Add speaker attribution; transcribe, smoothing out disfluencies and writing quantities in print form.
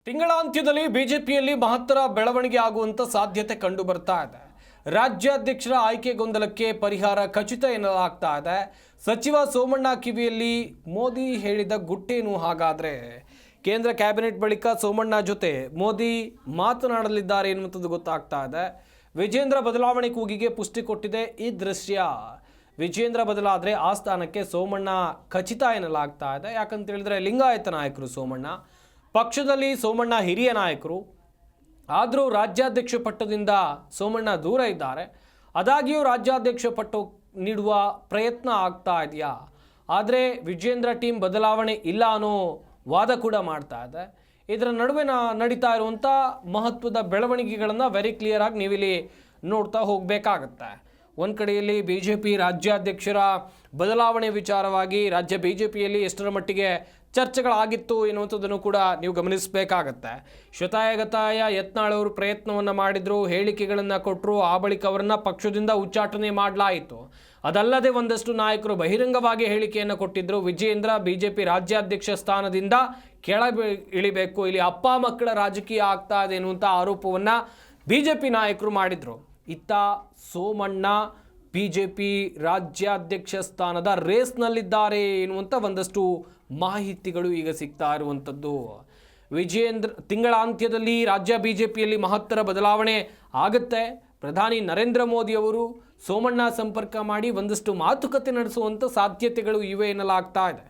Speaker 1: ತಿಂಗಳಾಂತ್ಯದಲ್ಲಿ ಬಿಜೆಪಿಯಲ್ಲಿ ಮಹತ್ತರ ಬೆಳವಣಿಗೆ ಆಗುವಂತ ಸಾಧ್ಯತೆ ಕಂಡು ಬರ್ತಾ ಇದೆ. ರಾಜ್ಯಾಧ್ಯಕ್ಷರ ಆಯ್ಕೆ ಗೊಂದಲಕ್ಕೆ ಪರಿಹಾರ ಖಚಿತ ಎನ್ನಲಾಗ್ತಾ ಇದೆ. ಸಚಿವ ಸೋಮಣ್ಣ ಕಿವಿಯಲ್ಲಿ ಮೋದಿ ಹೇಳಿದ ಗುಟ್ಟೇನು ಹಾಗಾದ್ರೆ? ಕೇಂದ್ರ ಕ್ಯಾಬಿನೆಟ್ ಬಳಿಕ ಸೋಮಣ್ಣ ಜೊತೆ ಮೋದಿ ಮಾತನಾಡಲಿದ್ದಾರೆ ಎನ್ನುವಂಥದ್ದು ಗೊತ್ತಾಗ್ತಾ ಇದೆ. ವಿಜೇಂದ್ರ ಬದಲಾವಣೆ ಕೂಗಿಗೆ ಪುಷ್ಟಿ ಕೊಟ್ಟಿದೆ ಈ ದೃಶ್ಯ. ವಿಜೇಂದ್ರ ಬದಲಾದರೆ ಆ ಸ್ಥಾನಕ್ಕೆ ಸೋಮಣ್ಣ ಖಚಿತ ಎನ್ನಲಾಗ್ತಾ ಇದೆ. ಯಾಕಂತ ಹೇಳಿದ್ರೆ ಲಿಂಗಾಯತ ನಾಯಕರು ಸೋಮಣ್ಣ, ಪಕ್ಷದಲ್ಲಿ ಸೋಮಣ್ಣ ಹಿರಿಯ ನಾಯಕರು, ಆದರೂ ರಾಜ್ಯಾಧ್ಯಕ್ಷ ಪಟ್ಟದಿಂದ ಸೋಮಣ್ಣ ದೂರ ಇದ್ದಾರೆ. ಆದಾಗ್ಯೂ ರಾಜ್ಯಾಧ್ಯಕ್ಷ ಪಟ್ಟು ನೀಡುವ ಪ್ರಯತ್ನ ಆಗ್ತಾ ಇದೆಯಾ? ಆದರೆ ವಿಜೇಂದ್ರ ಟೀಮ್ ಬದಲಾವಣೆ ಇಲ್ಲ ಅನ್ನೋ ವಾದ ಕೂಡ ಮಾಡ್ತಾ ಇದೆ. ಇದರ ನಡುವೆ ನಡೀತಾ ಇರುವಂಥ ಮಹತ್ವದ ಬೆಳವಣಿಗೆಗಳನ್ನು ವೆರಿ ಕ್ಲಿಯರ್ ಆಗಿ ನೀವಿಲ್ಲಿ ನೋಡ್ತಾ ಹೋಗಬೇಕಾಗತ್ತೆ. ಒಂದು ಕಡೆಯಲ್ಲಿ ಬಿ ಜೆ ಪಿ ರಾಜ್ಯಾಧ್ಯಕ್ಷರ ಬದಲಾವಣೆ ವಿಚಾರವಾಗಿ ರಾಜ್ಯ ಬಿ ಜೆ ಪಿಯಲ್ಲಿ ಎಷ್ಟರ ಮಟ್ಟಿಗೆ ಚರ್ಚೆಗಳಾಗಿತ್ತು ಎನ್ನುವಂಥದ್ದನ್ನು ಕೂಡ ನೀವು ಗಮನಿಸಬೇಕಾಗತ್ತೆ. ಶತಾಯಗತಾಯ ಯತ್ನಾಳ್ ಅವರು ಪ್ರಯತ್ನವನ್ನು ಮಾಡಿದ್ರು, ಹೇಳಿಕೆಗಳನ್ನು ಕೊಟ್ಟರು. ಆ ಬಳಿಕ ಅವರನ್ನು ಪಕ್ಷದಿಂದ ಉಚ್ಚಾಟನೆ ಮಾಡಲಾಯಿತು. ಅದಲ್ಲದೆ ಒಂದಷ್ಟು ನಾಯಕರು ಬಹಿರಂಗವಾಗಿ ಹೇಳಿಕೆಯನ್ನು ಕೊಟ್ಟಿದ್ದರು. ವಿಜೇಂದ್ರ ಬಿ ಜೆ ಪಿ ರಾಜ್ಯಾಧ್ಯಕ್ಷ ಸ್ಥಾನದಿಂದ ಕೆಳ ಇಳಿಬೇಕು, ಇಲ್ಲಿ ಅಪ್ಪ ಮಕ್ಕಳ ರಾಜಕೀಯ ಆಗ್ತಾ ಇದೆ ಎನ್ನುವಂಥ ಆರೋಪವನ್ನು ಬಿ ಜೆ ಪಿ ನಾಯಕರು ಮಾಡಿದರು. ಇತ್ತ ಸೋಮಣ್ಣ ಬಿ ಜೆ ಪಿ ರಾಜ್ಯಾಧ್ಯಕ್ಷ ಸ್ಥಾನದ ರೇಸ್ನಲ್ಲಿದ್ದಾರೆ ಎನ್ನುವಂಥ ಒಂದಷ್ಟು ಮಾಹಿತಿಗಳು ಈಗ ಸಿಗ್ತಾ ಇರುವಂಥದ್ದು. ವಿಜೇಂದ್ರ ತಿಂಗಳಾಂತ್ಯದಲ್ಲಿ ರಾಜ್ಯ ಬಿ ಜೆ ಪಿಯಲ್ಲಿ ಮಹತ್ತರ ಬದಲಾವಣೆ ಆಗುತ್ತೆ. ಪ್ರಧಾನಿ ನರೇಂದ್ರ ಮೋದಿ ಅವರು ಸೋಮಣ್ಣ ಸಂಪರ್ಕ ಮಾಡಿ ಒಂದಷ್ಟು ಮಾತುಕತೆ ನಡೆಸುವಂಥ ಸಾಧ್ಯತೆಗಳು ಇವೆ ಎನ್ನಲಾಗ್ತಾ ಇದೆ.